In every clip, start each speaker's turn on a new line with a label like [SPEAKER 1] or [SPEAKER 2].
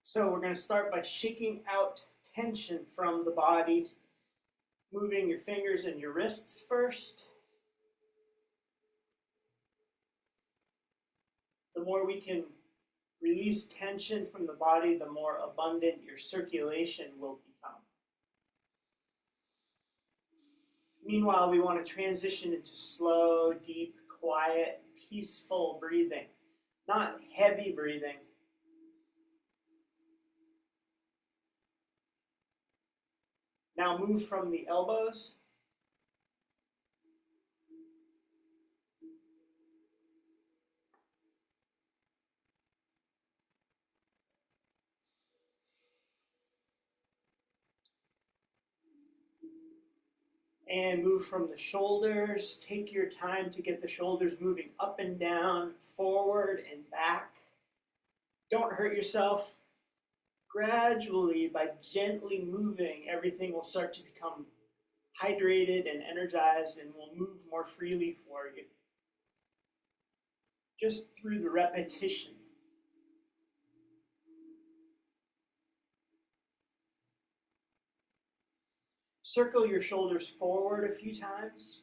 [SPEAKER 1] So we're going to start by shaking out tension from the body, moving your fingers and your wrists first. The more we can release tension from the body, the more abundant your circulation will become. Meanwhile, we want to transition into slow, deep, quiet, peaceful breathing, not heavy breathing. Now move from the elbows and move from the shoulders. Take your time to get the shoulders moving up and down, forward and back. Don't hurt yourself. Gradually, by gently moving, everything will start to become hydrated and energized and will move more freely for you. Just through the repetition. Circle your shoulders forward a few times.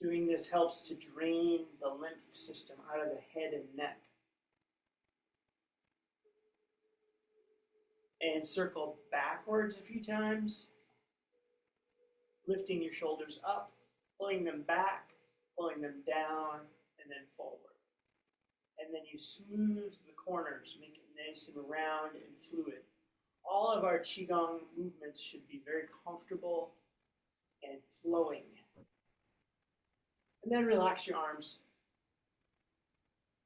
[SPEAKER 1] Doing this helps to drain the lymph system out of the head and neck. And circle backwards a few times, lifting your shoulders up, pulling them back, pulling them down, and then forward. And then you smooth the corners, make it nice and round and fluid. All of our Qigong movements should be very comfortable and flowing. And then relax your arms,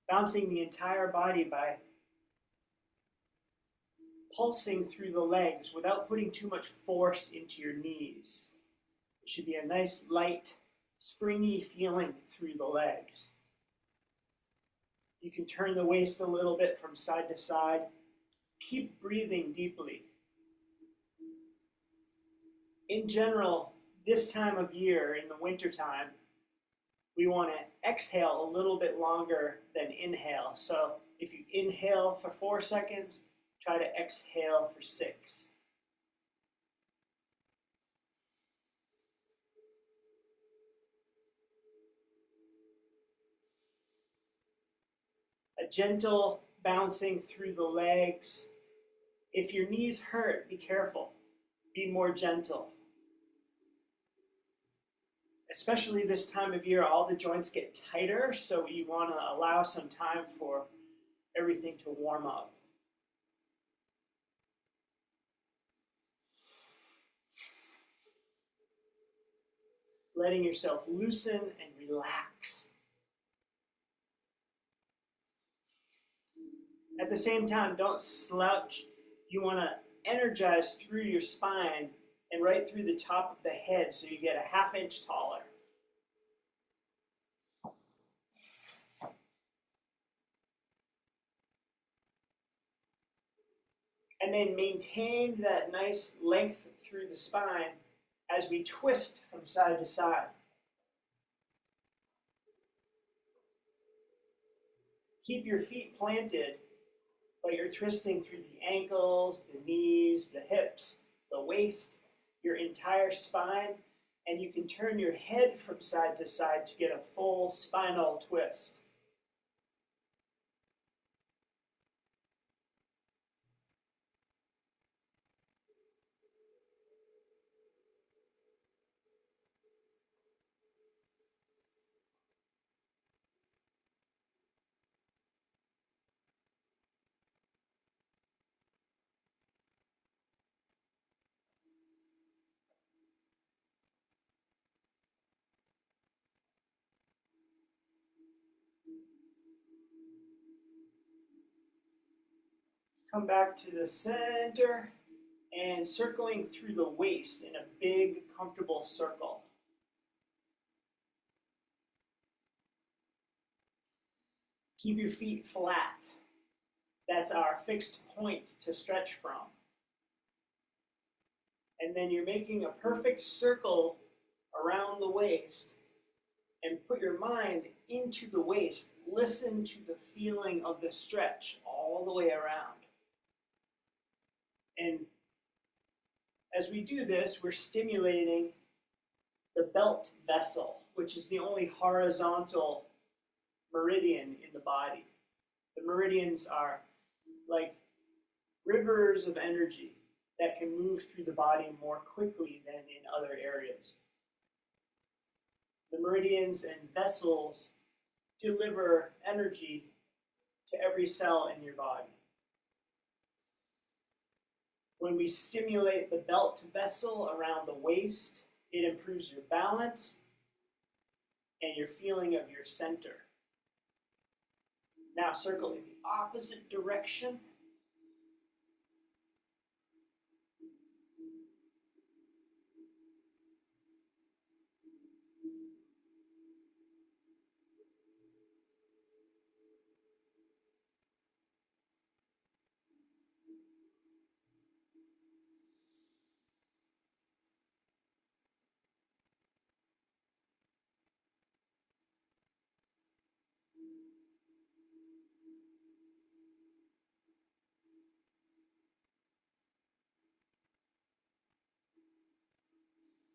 [SPEAKER 1] bouncing the entire body by pulsing through the legs without putting too much force into your knees. It should be a nice, light, springy feeling through the legs. You can turn the waist a little bit from side to side. Keep breathing deeply. In general, this time of year, in the wintertime, we want to exhale a little bit longer than inhale. So if you inhale for 4 seconds, try to exhale for 6. A gentle bouncing through the legs. If your knees hurt, be careful. Be more gentle. Especially this time of year, all the joints get tighter, so you want to allow some time for everything to warm up. Letting yourself loosen and relax. At the same time, don't slouch. You want to energize through your spine and right through the top of the head so you get a 1/2 inch taller. And then maintain that nice length through the spine as we twist from side to side. Keep your feet planted, but you're twisting through the ankles, the knees, the hips, the waist, your entire spine, and you can turn your head from side to side to get a full spinal twist. Come back to the center and circling through the waist in a big, comfortable circle. Keep your feet flat. That's our fixed point to stretch from. And then you're making a perfect circle around the waist and put your mind into the waist. Listen to the feeling of the stretch all the way around. And as we do this, we're stimulating the belt vessel, which is the only horizontal meridian in the body. The meridians are like rivers of energy that can move through the body more quickly than in other areas. The meridians and vessels deliver energy to every cell in your body. When we stimulate the belt vessel around the waist, it improves your balance and your feeling of your center. Now circle in the opposite direction.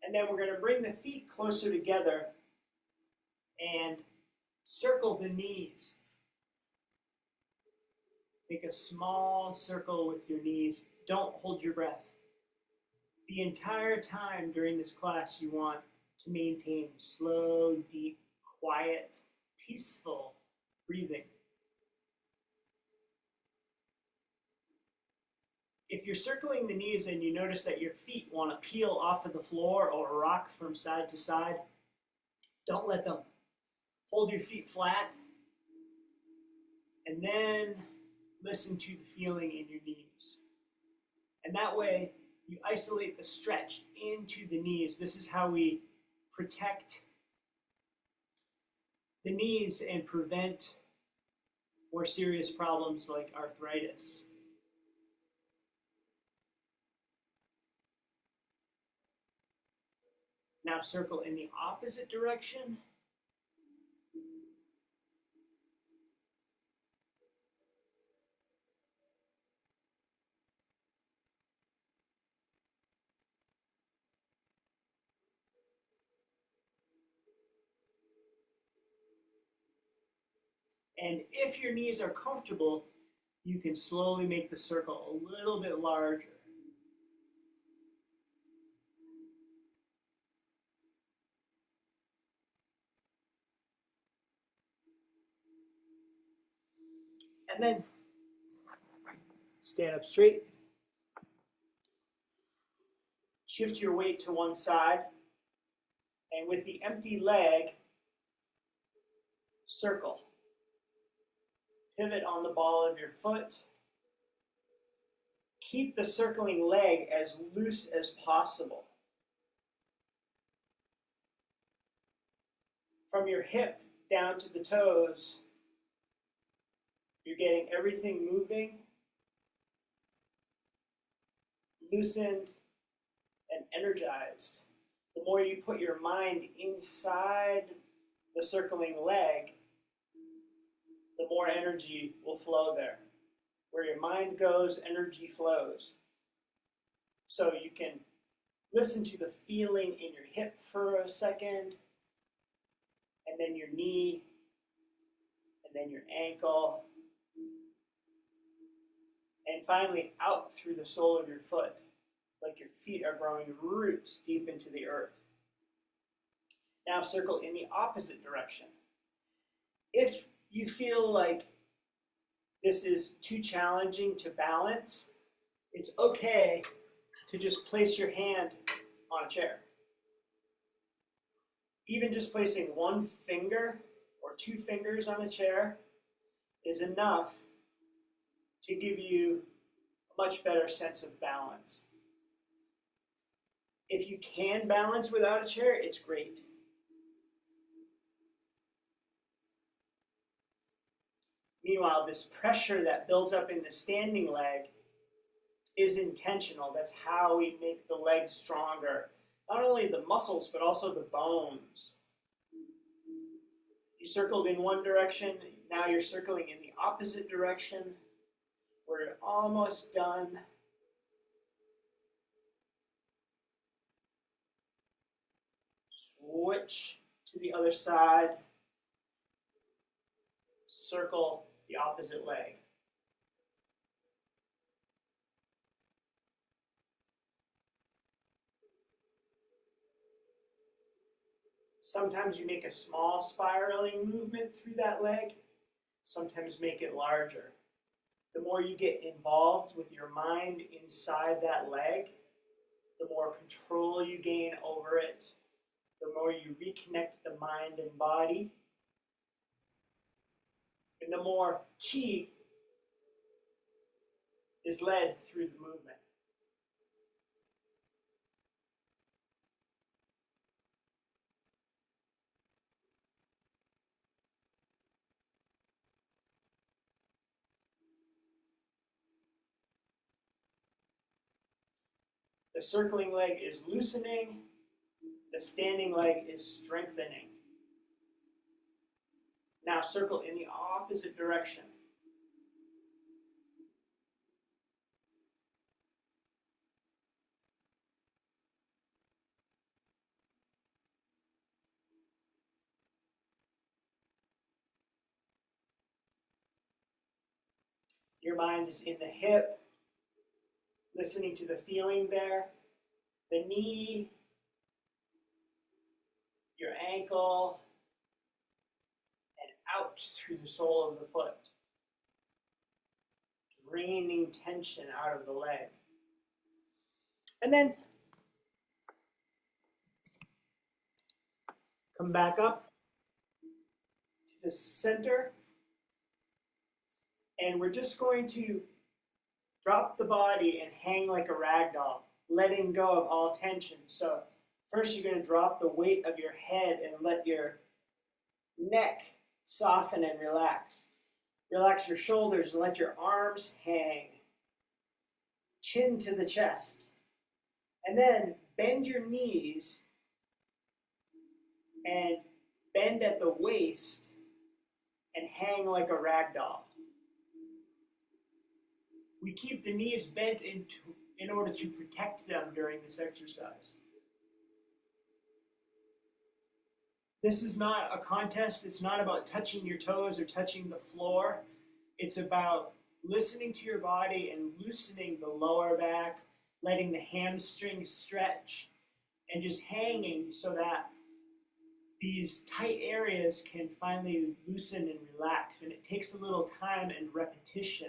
[SPEAKER 1] And then we're going to bring the feet closer together and circle the knees. Make a small circle with your knees. Don't hold your breath. The entire time during this class, you want to maintain slow, deep, quiet, peaceful breathing. If you're circling the knees and you notice that your feet want to peel off of the floor or rock from side to side, don't let them. Hold your feet flat and then listen to the feeling in your knees. And that way, you isolate the stretch into the knees. This is how we protect the knees and prevent more serious problems like arthritis. Now circle in the opposite direction. And if your knees are comfortable, you can slowly make the circle a little bit larger. And then stand up straight. Shift your weight to one side. And with the empty leg, circle. Pivot on the ball of your foot. Keep the circling leg as loose as possible. From your hip down to the toes, you're getting everything moving, loosened, and energized. The more you put your mind inside the circling leg, the more energy will flow there. Where your mind goes, energy flows. So you can listen to the feeling in your hip for a second, and then your knee, and then your ankle, and finally out through the sole of your foot, like your feet are growing roots deep into the earth. Now circle in the opposite direction. If you feel like this is too challenging to balance, it's okay to just place your hand on a chair. Even just placing one finger or two fingers on a chair is enough to give you a much better sense of balance. If you can balance without a chair, it's great. Meanwhile, this pressure that builds up in the standing leg is intentional. That's how we make the leg stronger. Not only the muscles, but also the bones. You circled in one direction, now you're circling in the opposite direction. We're almost done. Switch to the other side. Circle the opposite leg. Sometimes you make a small spiraling movement through that leg. Sometimes make it larger. The more you get involved with your mind inside that leg, the more control you gain over it, the more you reconnect the mind and body, and the more chi is led through the movement. The circling leg is loosening, the standing leg is strengthening. Now circle in the opposite direction. Your mind is in the hip, listening to the feeling there, the knee, your ankle, and out through the sole of the foot, draining tension out of the leg. And then come back up to the center, and we're just going to drop the body and hang like a rag doll, letting go of all tension. So first you're going to drop the weight of your head and let your neck soften and relax. Relax your shoulders and let your arms hang. Chin to the chest. And then bend your knees and bend at the waist and hang like a rag doll. We keep the knees bent in order to protect them during this exercise. This is not a contest. It's not about touching your toes or touching the floor. It's about listening to your body and loosening the lower back, letting the hamstrings stretch, and just hanging so that these tight areas can finally loosen and relax. And it takes a little time and repetition.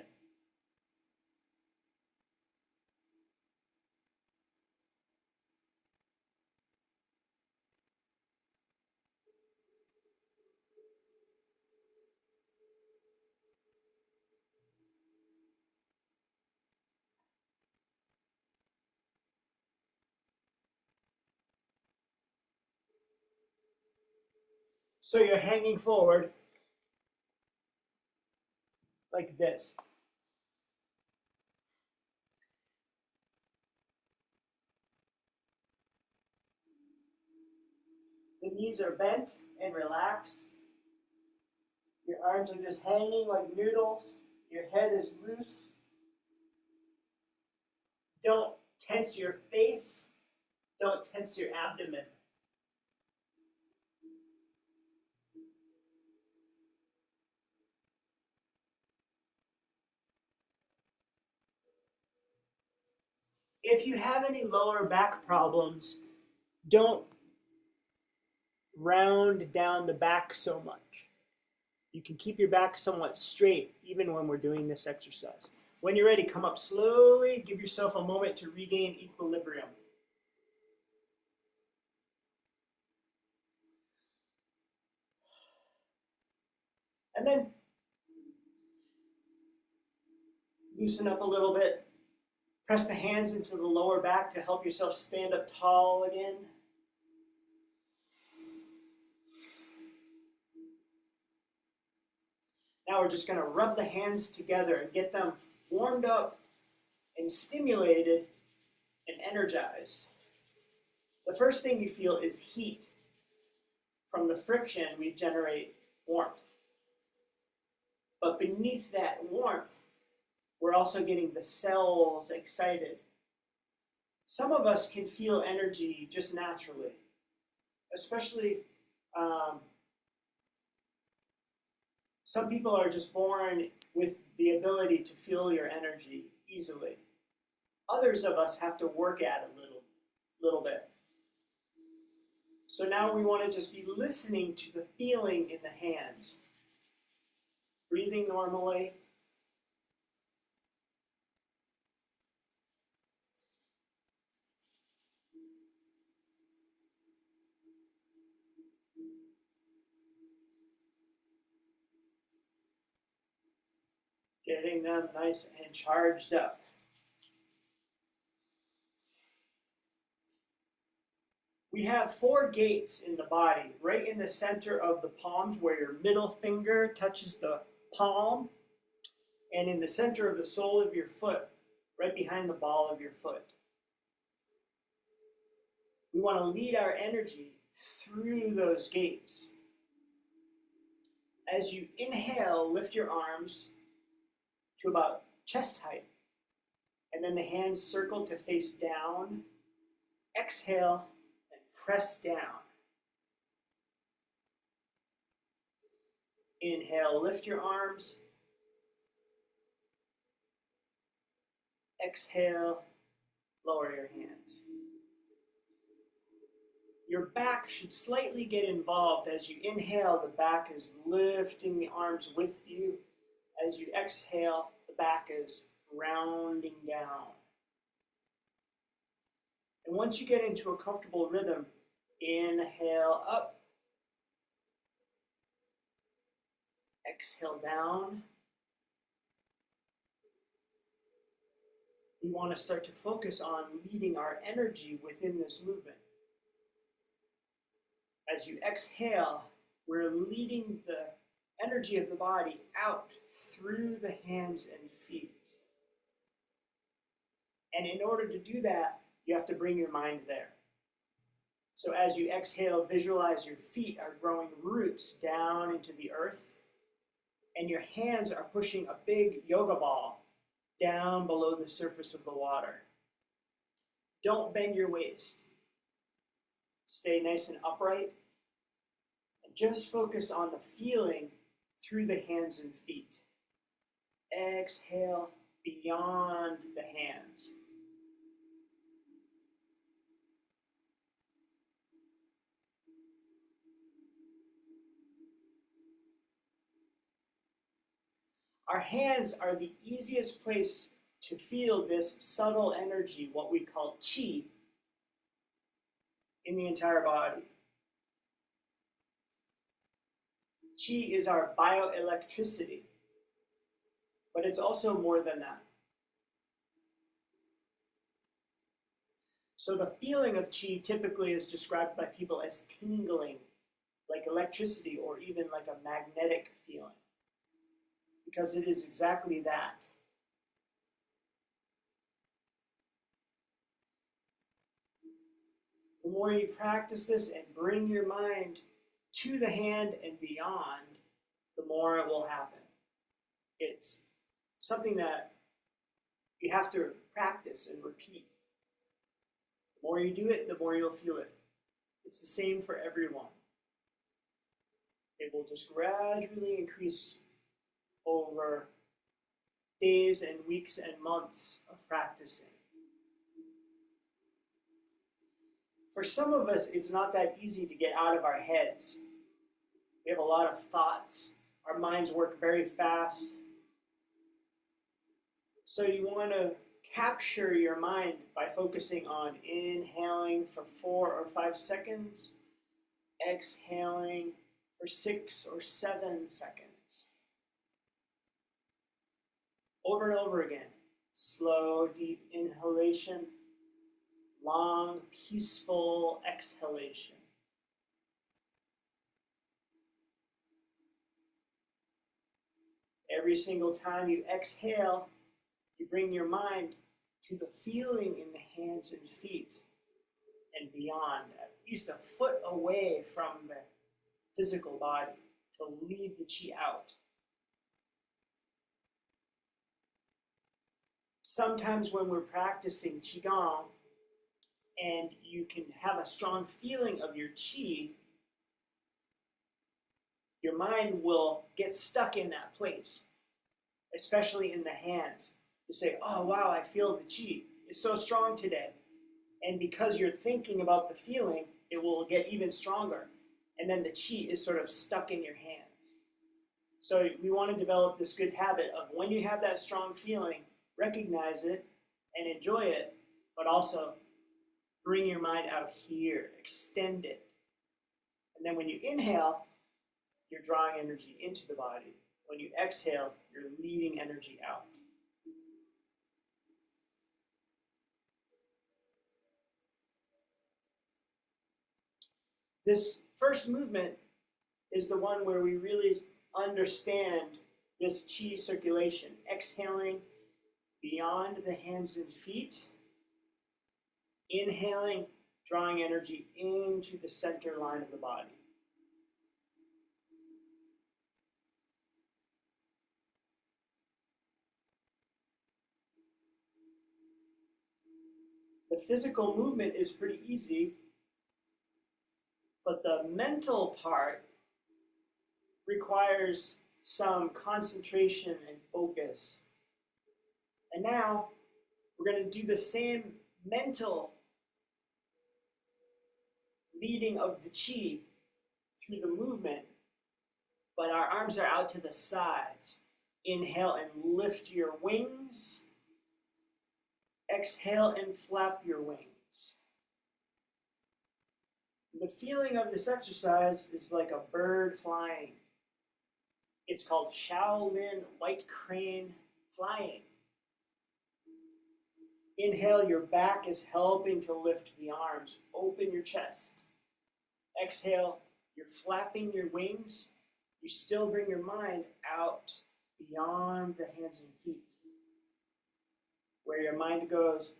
[SPEAKER 1] So you're hanging forward like this. The knees are bent and relaxed. Your arms are just hanging like noodles. Your head is loose. Don't tense your face. Don't tense your abdomen. If you have any lower back problems, don't round down the back so much. You can keep your back somewhat straight even when we're doing this exercise. When you're ready, come up slowly. Give yourself a moment to regain equilibrium. And then loosen up a little bit. Press the hands into the lower back to help yourself stand up tall again. Now we're just going to rub the hands together and get them warmed up and stimulated and energized. The first thing you feel is heat from the friction we generate warmth. But beneath that warmth, we're also getting the cells excited. Some of us can feel energy just naturally, especially some people are just born with the ability to feel your energy easily. Others of us have to work at it a little bit. So now we want to just be listening to the feeling in the hands. Breathing normally. Getting them nice and charged up. We have 4 gates in the body, right in the center of the palms where your middle finger touches the palm, and in the center of the sole of your foot, right behind the ball of your foot. We want to lead our energy through those gates. As you inhale, lift your arms to about chest height, and then the hands circle to face down. Exhale and press down. Inhale, lift your arms. Exhale, lower your hands. Your back should slightly get involved. As you inhale, the back is lifting the arms with you. As you exhale, the back is rounding down. And once you get into a comfortable rhythm, inhale up. Exhale down. We want to start to focus on leading our energy within this movement. As you exhale, we're leading the energy of the body out through the hands and feet. And in order to do that, you have to bring your mind there. So as you exhale, visualize your feet are growing roots down into the earth, and your hands are pushing a big yoga ball down below the surface of the water. Don't bend your waist. Stay nice and upright. And just focus on the feeling through the hands and feet. Exhale beyond the hands. Our hands are the easiest place to feel this subtle energy, what we call qi, in the entire body. Qi is our bioelectricity, but it's also more than that. So the feeling of qi typically is described by people as tingling, like electricity or even like a magnetic feeling, because it is exactly that. The more you practice this and bring your mind to the hand and beyond, the more it will happen. It's something that you have to practice and repeat. The more you do it, the more you'll feel it. It's the same for everyone. It will just gradually increase over days and weeks and months of practicing. For some of us, it's not that easy to get out of our heads. We have a lot of thoughts. Our minds work very fast. So you want to capture your mind by focusing on inhaling for 4 or 5 seconds, exhaling for 6 or 7 seconds. Over and over again. Slow, deep inhalation, long, peaceful exhalation. Every single time you exhale, you bring your mind to the feeling in the hands and feet and beyond, at least a foot away from the physical body, to lead the qi out. Sometimes when we're practicing Qigong and you can have a strong feeling of your qi, your mind will get stuck in that place, especially in the hands. You say, oh wow, I feel the qi. It's so strong today. And because you're thinking about the feeling, it will get even stronger. And then the qi is sort of stuck in your hands. So we want to develop this good habit of when you have that strong feeling, recognize it and enjoy it, but also bring your mind out here, extend it. And then when you inhale, you're drawing energy into the body. When you exhale, you're leading energy out. This first movement is the one where we really understand this qi circulation, exhaling beyond the hands and feet, inhaling, drawing energy into the center line of the body. The physical movement is pretty easy, but the mental part requires some concentration and focus. And now we're going to do the same mental leading of the qi through the movement, but our arms are out to the sides. Inhale and lift your wings. Exhale and flap your wings. The feeling of this exercise is like a bird flying. It's called Shaolin white crane flying. Inhale, your back is helping to lift the arms. Open your chest. Exhale, you're flapping your wings. You still bring your mind out beyond the hands and feet. Where your mind goes,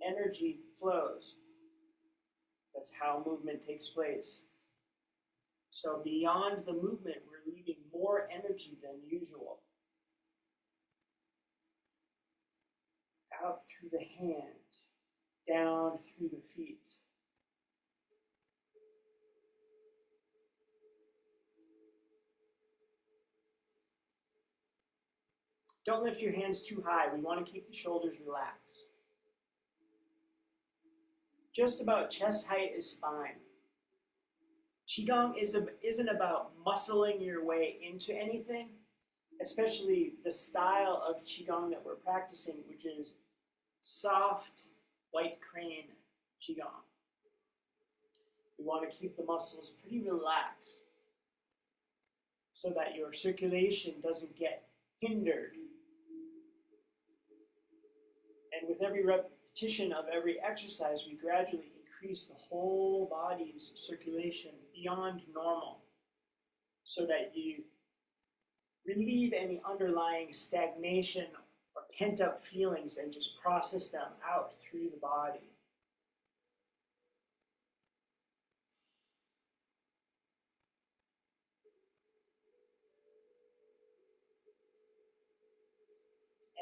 [SPEAKER 1] energy flows. That's how movement takes place. So beyond the movement, we're leaving more energy than usual. Out through the hands, down through the feet. Don't lift your hands too high. We want to keep the shoulders relaxed. Just about chest height is fine. Qigong isn't about muscling your way into anything, especially the style of Qigong that we're practicing, which is soft, white crane Qigong. We want to keep the muscles pretty relaxed so that your circulation doesn't get hindered. And with every repetition of every exercise, we gradually increase the whole body's circulation beyond normal so that you relieve any underlying stagnation or pent-up feelings and just process them out through the body.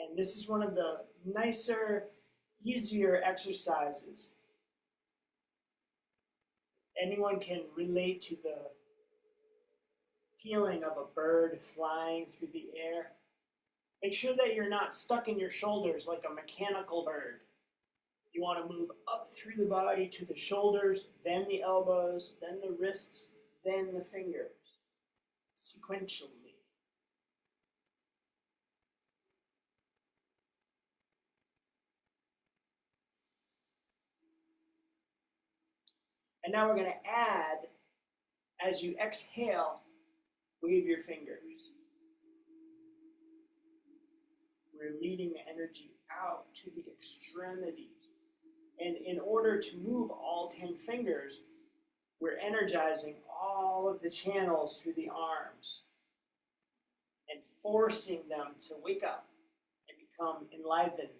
[SPEAKER 1] And this is one of the nicer, easier exercises. Anyone can relate to the feeling of a bird flying through the air. Make sure that you're not stuck in your shoulders like a mechanical bird. You want to move up through the body to the shoulders, then the elbows, then the wrists, then the fingers, sequentially. And now we're going to add, as you exhale, wave your fingers. We're leading the energy out to the extremities. And in order to move all 10 fingers, we're energizing all of the channels through the arms and forcing them to wake up and become enlivened.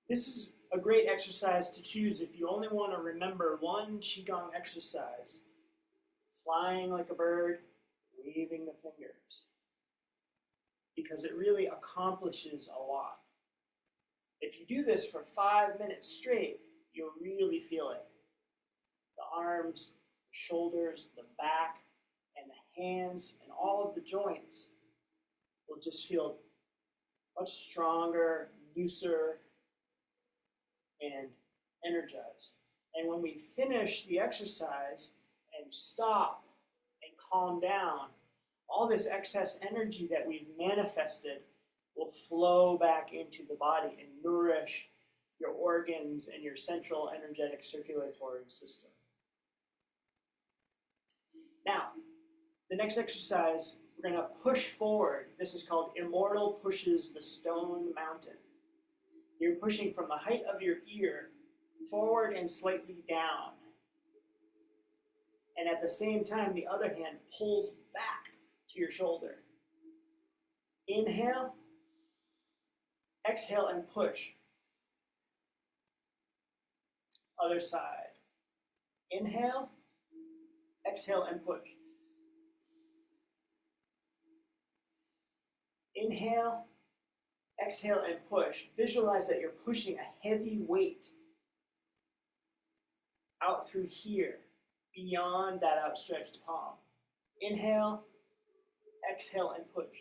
[SPEAKER 1] This is a great exercise to choose if you only want to remember one Qigong exercise. Flying like a bird, waving the fingers. Because it really accomplishes a lot. If you do this for 5 minutes straight, you'll really feel it. The arms, the shoulders, the back, and the hands, and all of the joints will just feel much stronger, looser, and energized. And when we finish the exercise and stop and calm down, all this excess energy that we've manifested will flow back into the body and nourish your organs and your central energetic circulatory system. Now, the next exercise, we're going to push forward. This is called Immortal Pushes the Stone Mountain. You're pushing from the height of your ear forward and slightly down. And at the same time, the other hand pulls back to your shoulder. Inhale, exhale, and push. Other side. Inhale, exhale, and push. Inhale, exhale, and push. Visualize that you're pushing a heavy weight out through here, beyond that outstretched palm. Inhale, exhale, and push.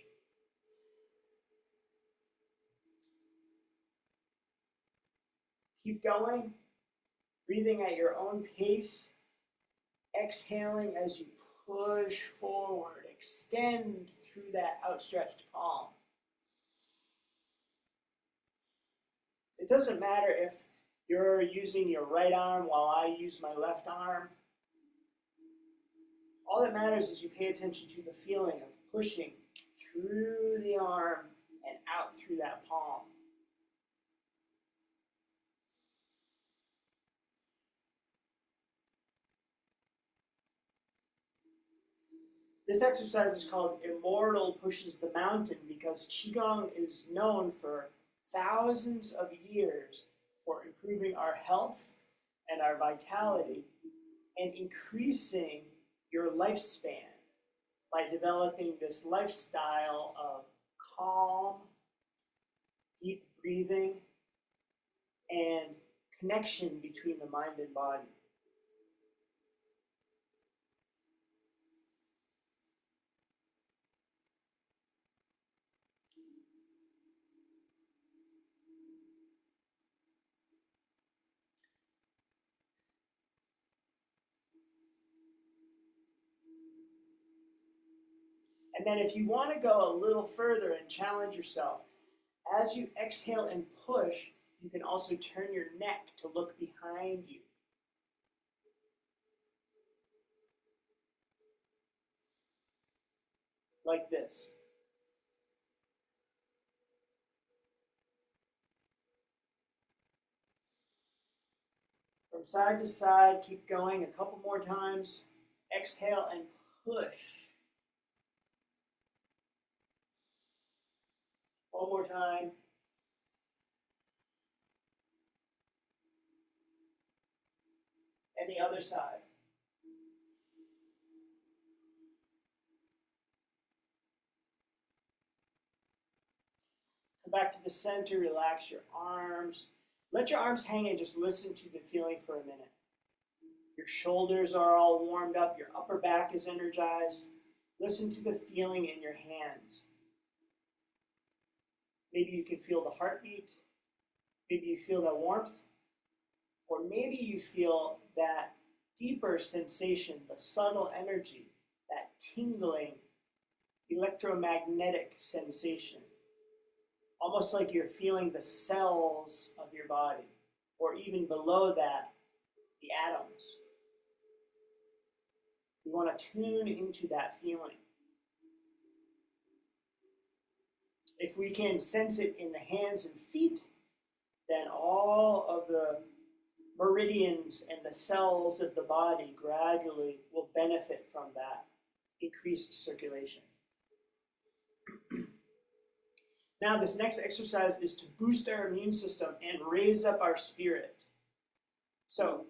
[SPEAKER 1] Keep going, breathing at your own pace, exhaling as you push forward, extend through that outstretched palm. It doesn't matter if you're using your right arm while I use my left arm. All that matters is you pay attention to the feeling of pushing through the arm and out through that palm. This exercise is called Immortal Pushes the Mountain because Qigong is known for thousands of years for improving our health and our vitality and increasing your lifespan by developing this lifestyle of calm, deep breathing, and connection between the mind and body. And then if you want to go a little further and challenge yourself, as you exhale and push, you can also turn your neck to look behind you. Like this. From side to side, keep going a couple more times. Exhale and push. One more time. And the other side. Come back to the center, relax your arms. Let your arms hang and just listen to the feeling for a minute. Your shoulders are all warmed up, your upper back is energized. Listen to the feeling in your hands. Maybe you can feel the heartbeat. Maybe you feel that warmth. Or maybe you feel that deeper sensation, the subtle energy, that tingling, electromagnetic sensation. Almost like you're feeling the cells of your body, or even below that, the atoms. We want to tune into that feeling. If we can sense it in the hands and feet, then all of the meridians and the cells of the body gradually will benefit from that increased circulation. Now, this next exercise is to boost our immune system and raise up our spirit. So,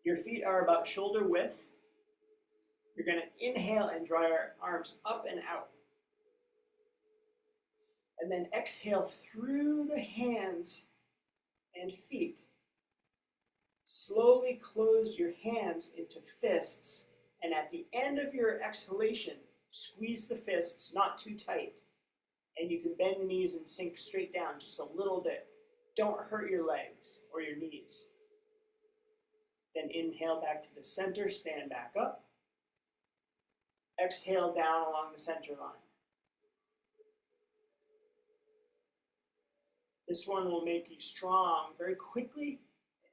[SPEAKER 1] your feet are about shoulder width. You're going to inhale and draw your arms up and out. And then exhale through the hands and feet. Slowly close your hands into fists, and at the end of your exhalation, squeeze the fists, not too tight. And you can bend the knees and sink straight down just a little bit. Don't hurt your legs or your knees. Then inhale back to the center, stand back up. Exhale down along the center line. This one will make you strong very quickly.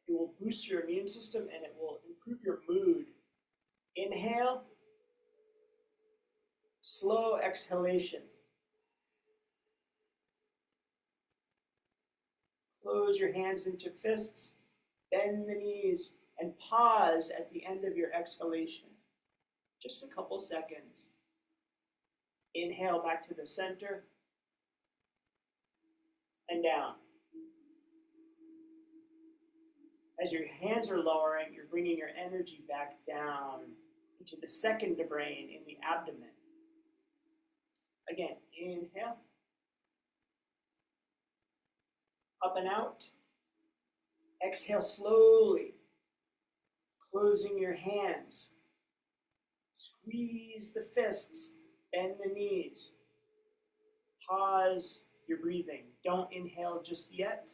[SPEAKER 1] It will boost your immune system and it will improve your mood. Inhale, slow exhalation. Close your hands into fists, bend the knees, and pause at the end of your exhalation. Just a couple seconds. Inhale back to the center and down. As your hands are lowering, you're bringing your energy back down into the second brain in the abdomen. Again, inhale. Up and out. Exhale slowly, closing your hands. Squeeze the fists, bend the knees. Pause your breathing. Don't inhale just yet.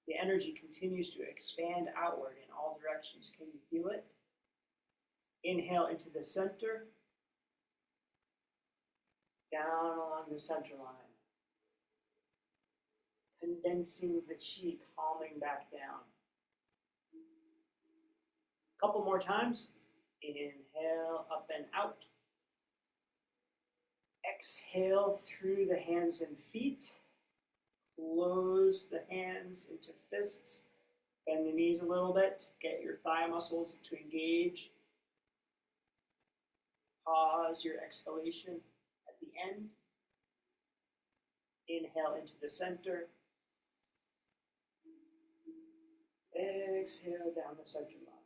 [SPEAKER 1] The energy continues to expand outward in all directions. Can you feel it? Inhale into the center, down along the center line. Condensing the chi, calming back down. A couple more times. Inhale, up and out. Exhale through the hands and feet. Close the hands into fists. Bend the knees a little bit. Get your thigh muscles to engage. Pause your exhalation at the end. Inhale into the center. Exhale down the center line.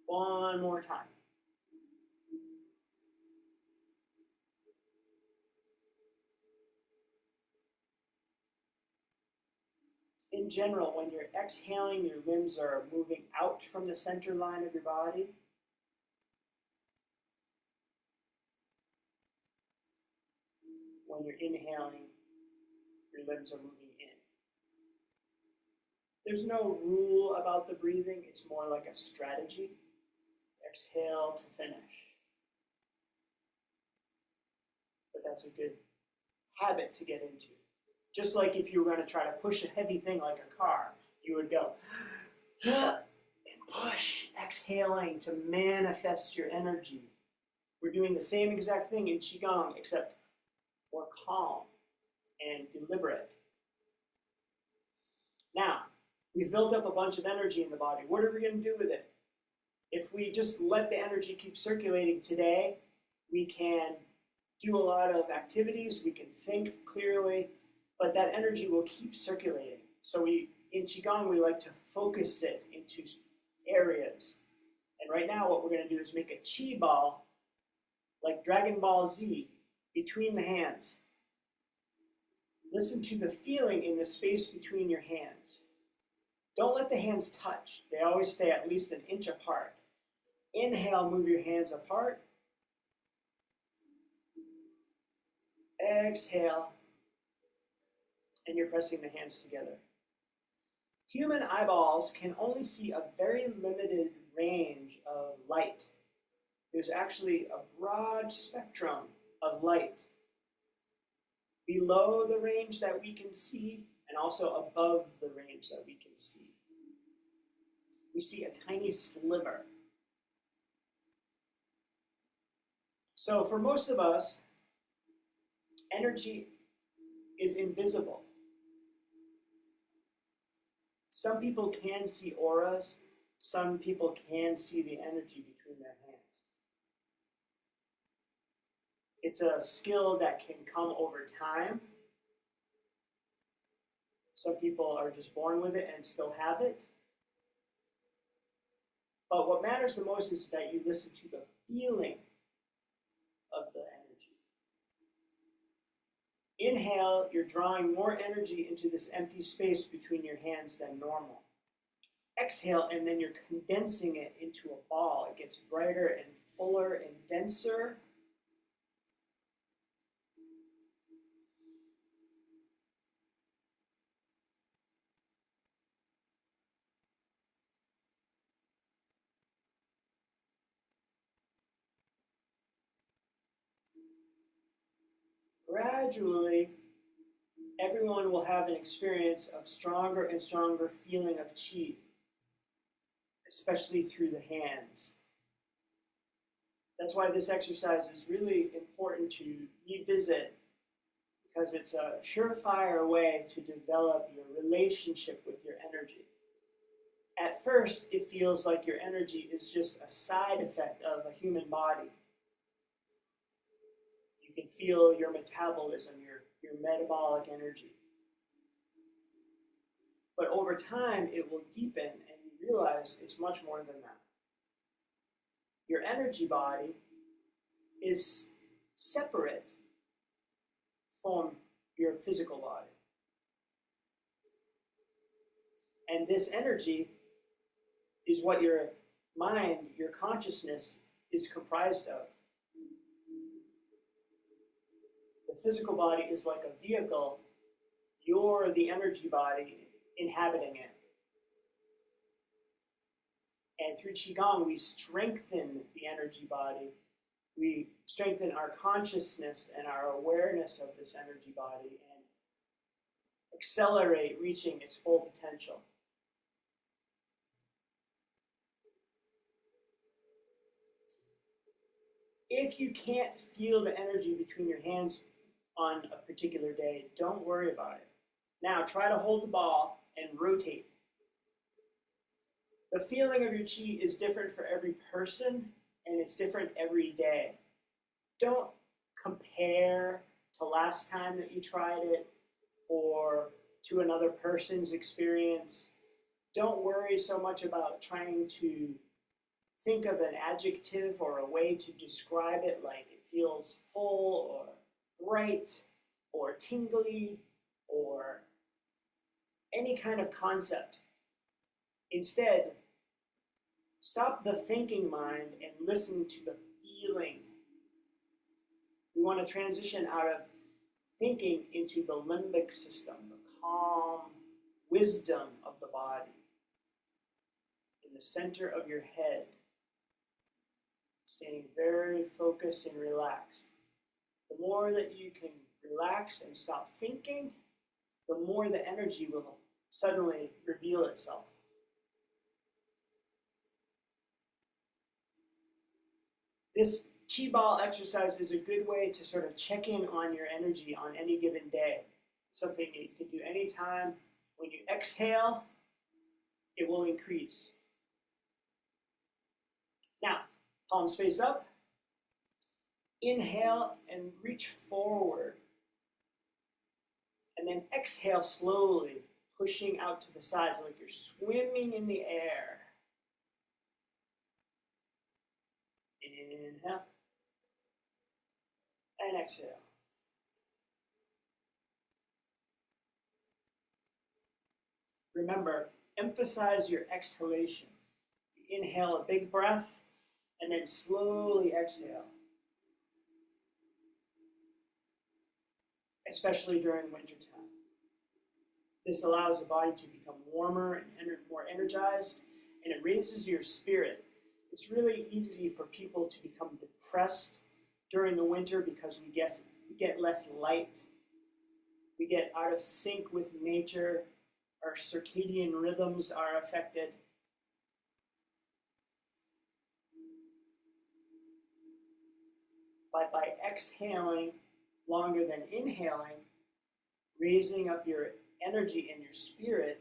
[SPEAKER 1] One more time. In general, when you're exhaling, your limbs are moving out from the center line of your body. When you're inhaling, your limbs are moving in. There's no rule about the breathing, it's more like a strategy. Exhale to finish. But that's a good habit to get into. Just like if you were going to try to push a heavy thing like a car, you would go and push, exhaling to manifest your energy. We're doing the same exact thing in Qigong, except more calm and deliberate. Now, we've built up a bunch of energy in the body. What are we going to do with it? If we just let the energy keep circulating today, we can do a lot of activities, we can think clearly, but that energy will keep circulating. So in Qigong, we like to focus it into areas. And right now, what we're going to do is make a Qi ball, like Dragon Ball Z, between the hands. Listen to the feeling in the space between your hands. Don't let the hands touch. They always stay at least an inch apart. Inhale, move your hands apart. Exhale, and you're pressing the hands together. Human eyeballs can only see a very limited range of light. There's actually a broad spectrum of light below the range that we can see and also above the range that we can see. We see a tiny sliver. So for most of us, energy is invisible. Some people can see auras. Some people can see the energy between their hands. It's a skill that can come over time. Some people are just born with it and still have it. But what matters the most is that you listen to the feeling of the energy. Inhale, you're drawing more energy into this empty space between your hands than normal. Exhale, and then you're condensing it into a ball. It gets brighter and fuller and denser. Gradually, everyone will have an experience of stronger and stronger feeling of qi, especially through the hands. That's why this exercise is really important to revisit, because it's a surefire way to develop your relationship with your energy. At first, it feels like your energy is just a side effect of a human body. You can feel your metabolism, your metabolic energy. But over time, it will deepen and you realize it's much more than that. Your energy body is separate from your physical body. And this energy is what your mind, your consciousness is comprised of. The physical body is like a vehicle. You're the energy body inhabiting it. And through Qigong, we strengthen the energy body. We strengthen our consciousness and our awareness of this energy body and accelerate reaching its full potential. If you can't feel the energy between your hands on a particular day, don't worry about it. Now try to hold the ball and rotate. The feeling of your qi is different for every person, and it's different every day. Don't compare to last time that you tried it or to another person's experience. Don't worry so much about trying to think of an adjective or a way to describe it, like it feels full or bright or tingly or any kind of concept. Instead, stop the thinking mind and listen to the feeling. We want to transition out of thinking into the limbic system, the calm wisdom of the body, in the center of your head, staying very focused and relaxed. The more that you can relax and stop thinking, the more the energy will suddenly reveal itself. This Qi ball exercise is a good way to sort of check in on your energy on any given day. It's something that you can do anytime. When you exhale, it will increase. Now, palms face up. Inhale and reach forward. And then exhale slowly, pushing out to the sides like you're swimming in the air. Inhale. And exhale. Remember, emphasize your exhalation. You inhale a big breath and then slowly exhale. Especially during winter time. This allows the body to become warmer and more energized, and it raises your spirit. It's really easy for people to become depressed during the winter because we get less light. We get out of sync with nature. Our circadian rhythms are affected. But by exhaling longer than inhaling, raising up your energy and your spirit,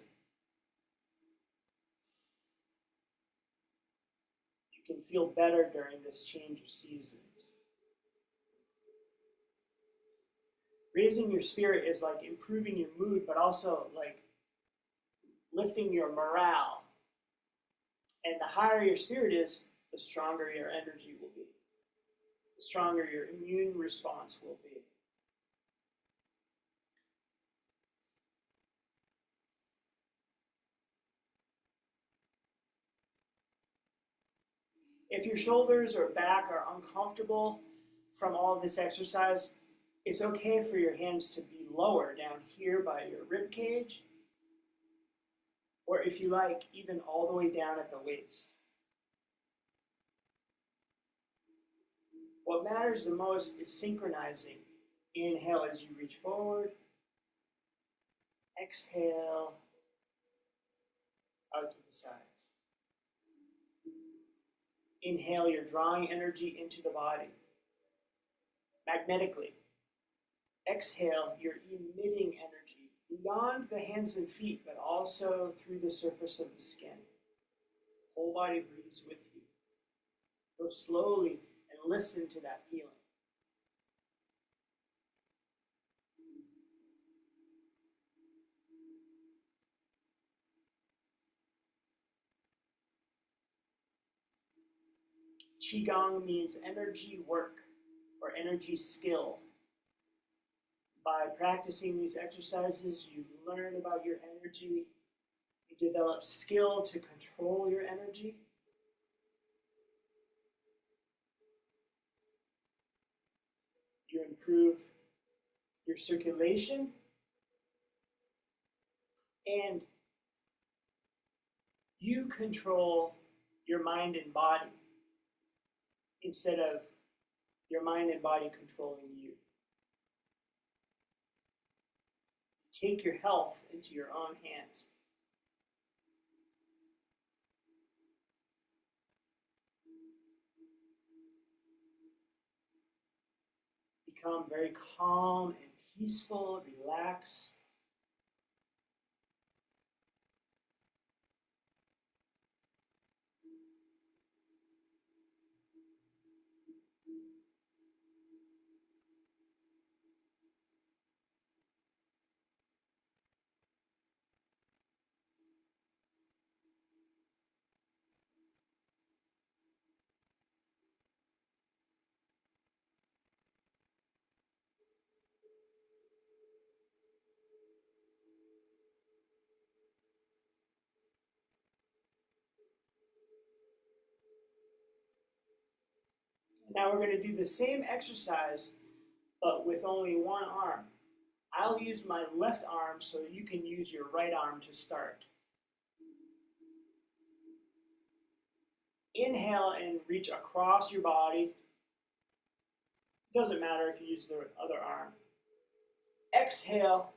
[SPEAKER 1] you can feel better during this change of seasons. Raising your spirit is like improving your mood, but also like lifting your morale. And the higher your spirit is, the stronger your energy will be, the stronger your immune response will be. If your shoulders or back are uncomfortable from all this exercise, it's okay for your hands to be lower down here by your rib cage, or if you like, even all the way down at the waist. What matters the most is synchronizing. Inhale as you reach forward. Exhale out to the sides. Inhale, you're drawing energy into the body magnetically. Exhale, you're emitting energy beyond the hands and feet, but also through the surface of the skin. Whole body breathes with you. Go slowly and listen to that feeling. Qigong means energy work or energy skill. By practicing these exercises, you learn about your energy, you develop skill to control your energy. You improve your circulation, and you control your mind and body instead of your mind and body controlling you. Take your health into your own hands. Become very calm and peaceful, relaxed. Now we're going to do the same exercise, but with only one arm. I'll use my left arm so you can use your right arm to start. Inhale and reach across your body. Doesn't matter if you use the other arm. Exhale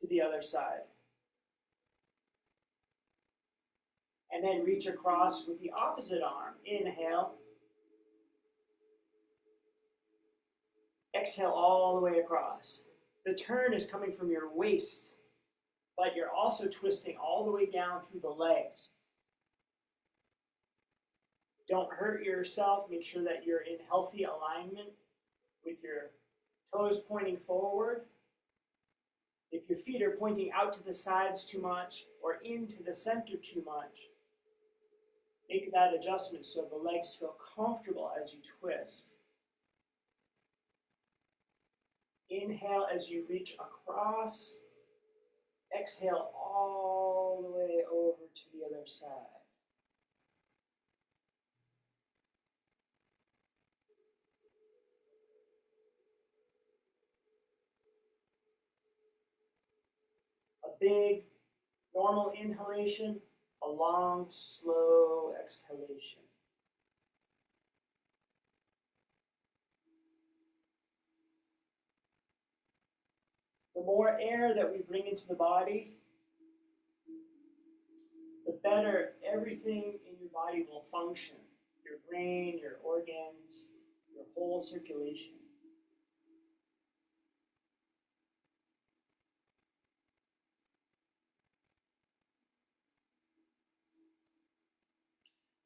[SPEAKER 1] to the other side. And then reach across with the opposite arm. Inhale. Exhale all the way across. The turn is coming from your waist, but you're also twisting all the way down through the legs. Don't hurt yourself. Make sure that you're in healthy alignment with your toes pointing forward. If your feet are pointing out to the sides too much or into the center too much, make that adjustment so the legs feel comfortable as you twist. Inhale as you reach across. Exhale all the way over to the other side. A big, normal inhalation, a long, slow exhalation. The more air that we bring into the body, the better everything in your body will function. Your brain, your organs, your whole circulation.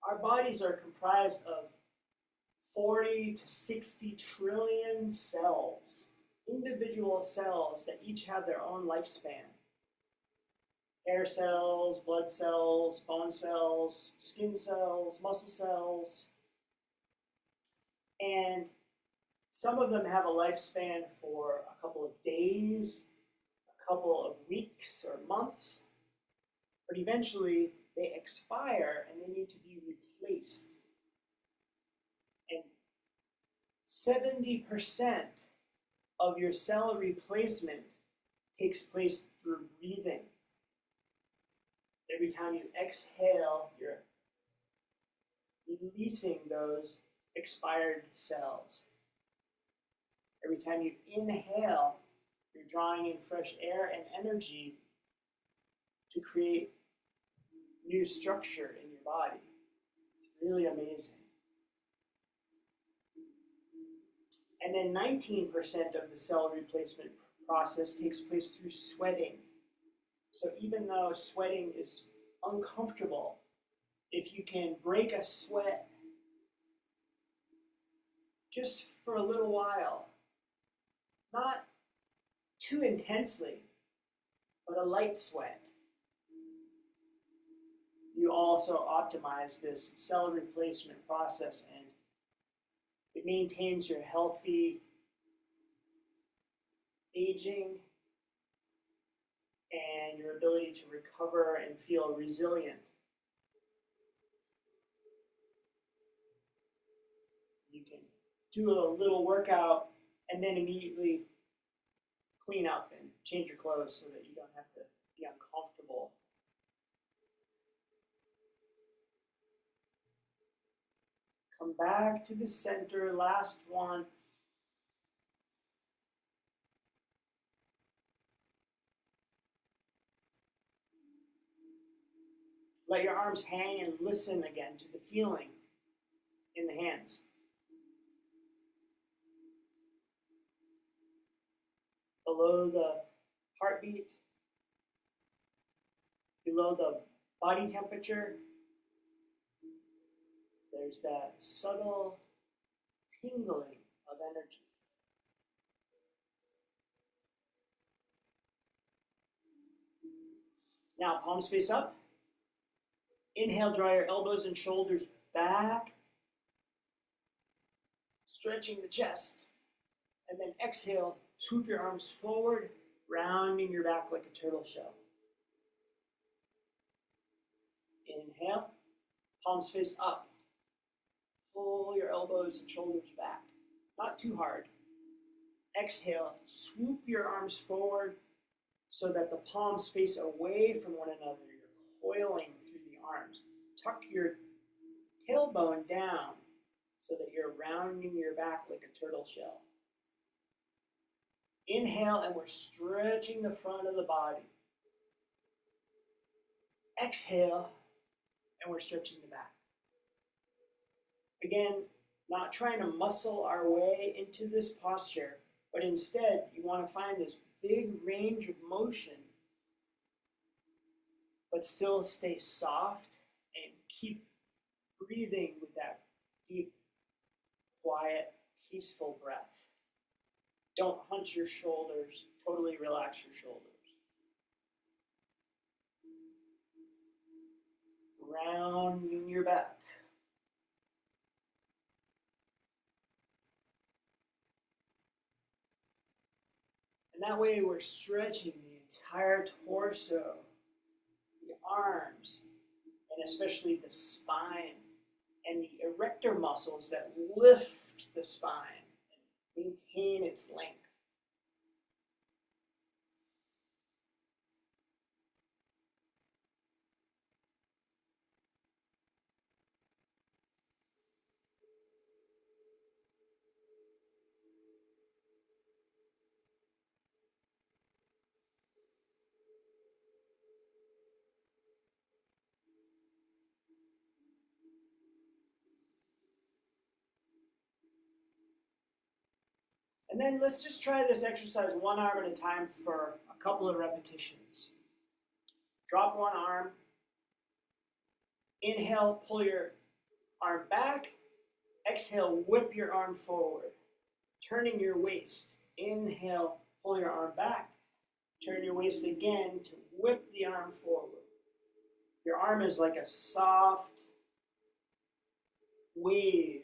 [SPEAKER 1] Our bodies are comprised of 40 to 60 trillion cells individual cells that each have their own lifespan. Hair cells, blood cells, bone cells, skin cells, muscle cells. And some of them have a lifespan for a couple of days, a couple of weeks or months, but eventually they expire and they need to be replaced. And 70% of your cell replacement takes place through breathing. Every time you exhale, you're releasing those expired cells. Every time you inhale, you're drawing in fresh air and energy to create new structure in your body. It's really amazing. And then 19% of the cell replacement process takes place through sweating. So even though sweating is uncomfortable, if you can break a sweat just for a little while, not too intensely, but a light sweat, you also optimize this cell replacement process, and it maintains your healthy aging and your ability to recover and feel resilient. You can do a little workout and then immediately clean up and change your clothes so that you don't have to be uncomfortable. Come back to the center, last one. Let your arms hang and listen again to the feeling in the hands. Below the heartbeat, below the body temperature, there's that subtle tingling of energy. Now, palms face up. Inhale, draw your elbows and shoulders back, stretching the chest. And then exhale, swoop your arms forward, rounding your back like a turtle shell. Inhale, palms face up. Pull your elbows and shoulders back, not too hard. Exhale, swoop your arms forward so that the palms face away from one another. You're coiling through the arms. Tuck your tailbone down so that you're rounding your back like a turtle shell. Inhale, and we're stretching the front of the body. Exhale, and we're stretching the back. Again, not trying to muscle our way into this posture, but instead you want to find this big range of motion, but still stay soft and keep breathing with that deep, quiet, peaceful breath. Don't hunch your shoulders, totally relax your shoulders. Rounding your back. And that way we're stretching the entire torso, the arms, and especially the spine, and the erector muscles that lift the spine and maintain its length. And then let's just try this exercise one arm at a time for a couple of repetitions. Drop one arm. Inhale, pull your arm back. Exhale, whip your arm forward, turning your waist Inhale, pull your arm back. Turn your waist again to whip the arm forward. Your arm is like a soft wave.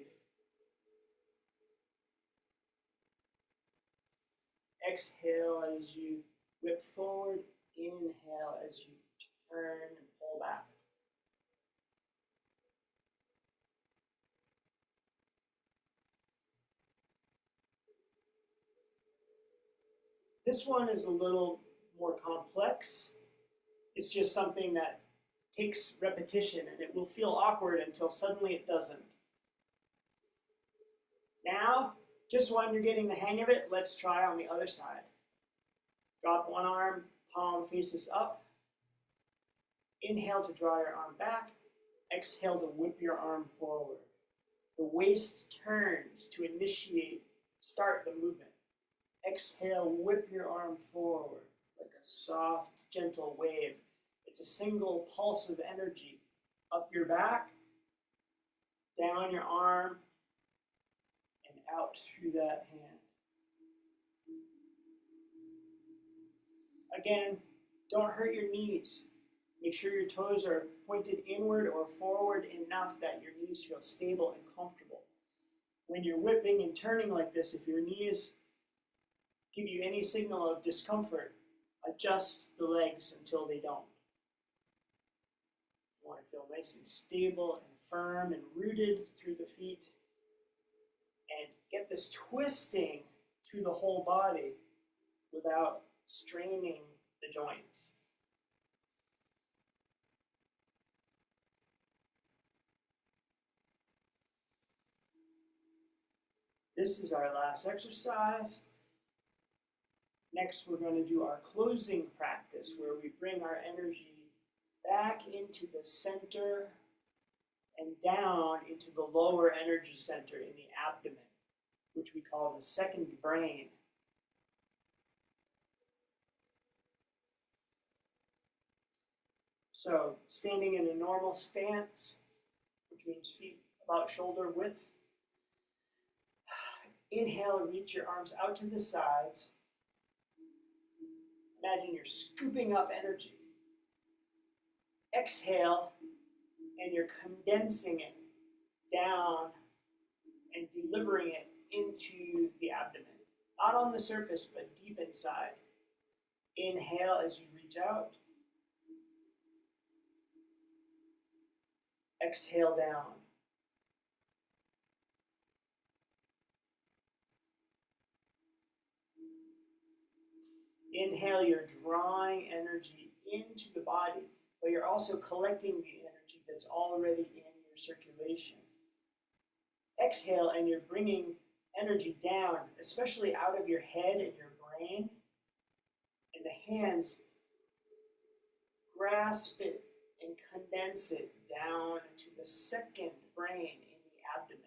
[SPEAKER 1] Exhale as you whip forward. Inhale as you turn and pull back. This one is a little more complex. It's just something that takes repetition, and it will feel awkward until suddenly it doesn't. Now, just when you're getting the hang of it, let's try on the other side. Drop one arm, palm faces up. Inhale to draw your arm back. Exhale to whip your arm forward. The waist turns to start the movement. Exhale, whip your arm forward like a soft, gentle wave. It's a single pulse of energy. Up your back, down your arm, and out through that hand. Again, don't hurt your knees. Make sure your toes are pointed inward or forward enough that your knees feel stable and comfortable. When you're whipping and turning like this, if your knees give you any signal of discomfort, adjust the legs until they don't. You want to feel nice and stable and firm and rooted through the feet. And get this twisting through the whole body without straining the joints. This is our last exercise. Next, we're going to do our closing practice where we bring our energy back into the center and down into the lower energy center in the abdomen, which we call the second brain. So, standing in a normal stance, which means feet about shoulder width. Inhale, reach your arms out to the sides. Imagine you're scooping up energy. Exhale, and you're condensing it down and delivering it into the abdomen. Not on the surface, but deep inside. Inhale as you reach out. Exhale down. Inhale, you're drawing energy into the body, but you're also collecting the energy that's already in your circulation. Exhale, and you're bringing energy down, especially out of your head and your brain. And the hands grasp it and condense it down to the second brain in the abdomen.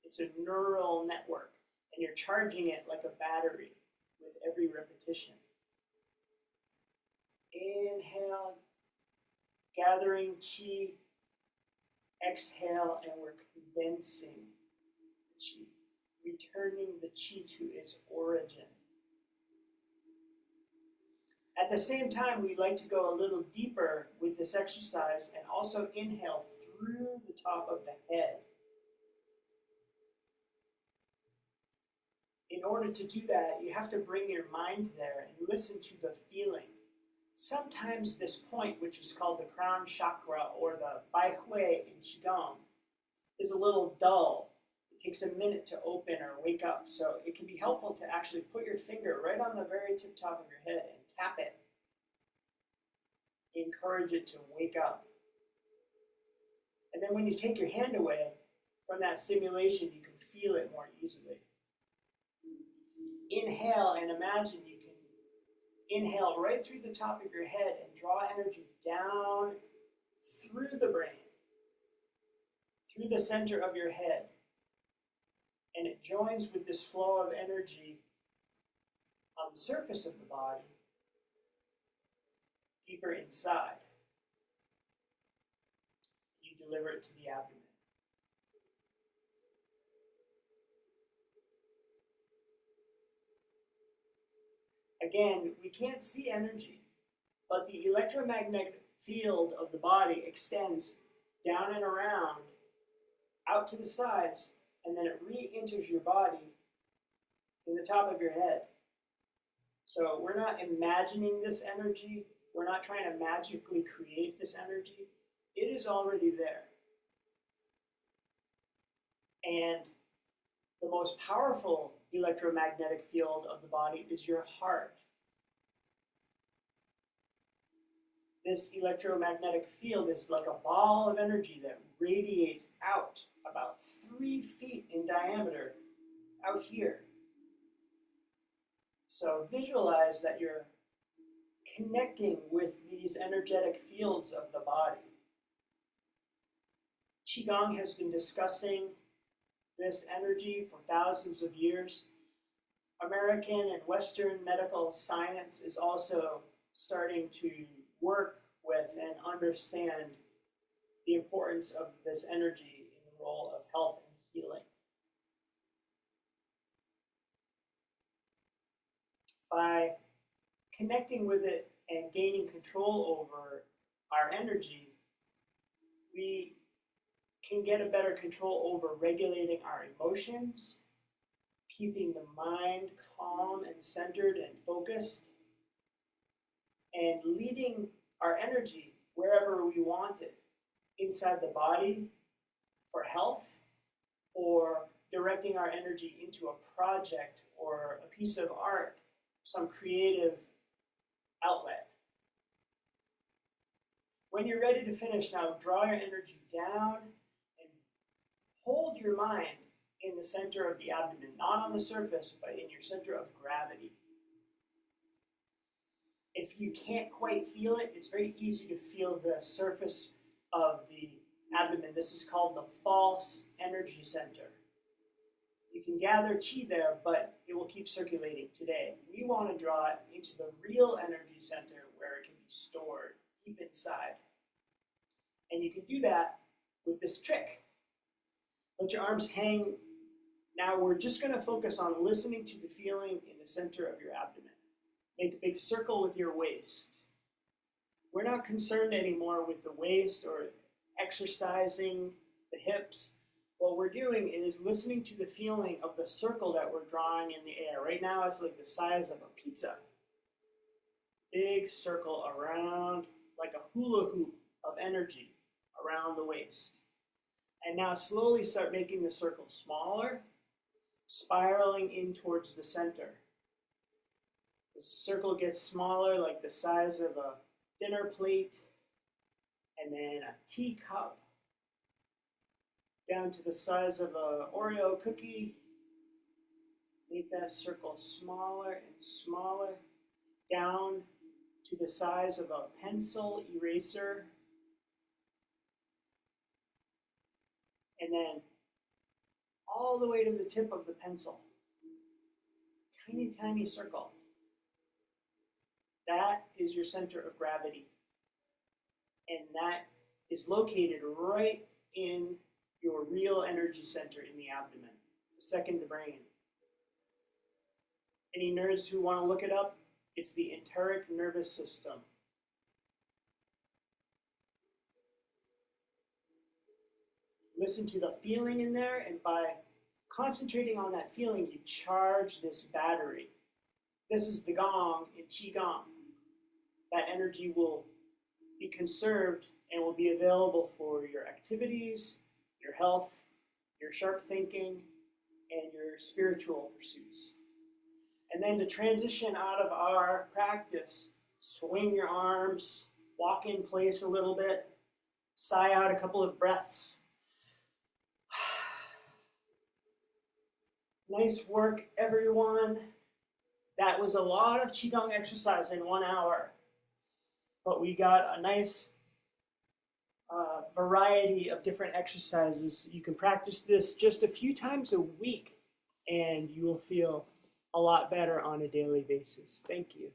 [SPEAKER 1] It's a neural network, and you're charging it like a battery with every repetition. Inhale, gathering chi. Exhale, and we're condensing the chi, returning the chi to its origin. At the same time, we like to go a little deeper with this exercise and also inhale through the top of the head. In order to do that, you have to bring your mind there and listen to the feeling. Sometimes this point, which is called the crown chakra or the bai hui in Qigong, is a little dull. It takes a minute to open or wake up, so it can be helpful to actually put your finger right on the very tip top of your head and tap it. Encourage it to wake up. And then when you take your hand away from that stimulation, you can feel it more easily. Inhale and imagine you can inhale right through the top of your head and draw energy down through the brain, through the center of your head. And it joins with this flow of energy on the surface of the body, deeper inside. You deliver it to the abdomen. Again, we can't see energy, but the electromagnetic field of the body extends down and around, out to the sides, and then it re-enters your body in the top of your head. So we're not imagining this energy. We're not trying to magically create this energy. It is already there. And the most powerful electromagnetic field of the body is your heart. This electromagnetic field is like a ball of energy that radiates out about 3 feet in diameter out here. So visualize that you're connecting with these energetic fields of the body. Qigong has been discussing this energy for thousands of years. American and Western medical science is also starting to work with and understand the importance of this energy in the role of health and healing. By connecting with it and gaining control over our energy, we can get a better control over regulating our emotions, keeping the mind calm and centered and focused, and leading our energy wherever we want it, inside the body for health, or directing our energy into a project or a piece of art, some creative outlet. When you're ready to finish now, draw your energy down and hold your mind in the center of the abdomen, not on the surface, but in your center of gravity. If you can't quite feel it, it's very easy to feel the surface of the abdomen. This is called the false energy center. You can gather chi there, but it will keep circulating today. We want to draw it into the real energy center where it can be stored deep inside. And you can do that with this trick. Let your arms hang. Now we're just going to focus on listening to the feeling in the center of your abdomen. Make a big circle with your waist. We're not concerned anymore with the waist or exercising the hips. What we're doing is listening to the feeling of the circle that we're drawing in the air. Right now it's like the size of a pizza. Big circle around, like a hula hoop of energy around the waist. And now slowly start making the circle smaller, spiraling in towards the center. The circle gets smaller, like the size of a dinner plate, and then a teacup, down to the size of an Oreo cookie. Make that circle smaller and smaller, down to the size of a pencil eraser, and then all the way to the tip of the pencil. Tiny, tiny circle. That is your center of gravity. And that is located right in your real energy center in the abdomen, the second brain. Any nerds who want to look it up, it's the enteric nervous system. Listen to the feeling in there, and by concentrating on that feeling, you charge this battery. This is the gong in Qigong. That energy will be conserved and will be available for your activities, your health, your sharp thinking, and your spiritual pursuits. And then to transition out of our practice, swing your arms, walk in place a little bit, sigh out a couple of breaths. Nice work, everyone. That was a lot of Qigong exercise in 1 hour, but we got a nice variety of different exercises. You can practice this just a few times a week, and you will feel a lot better on a daily basis. Thank you.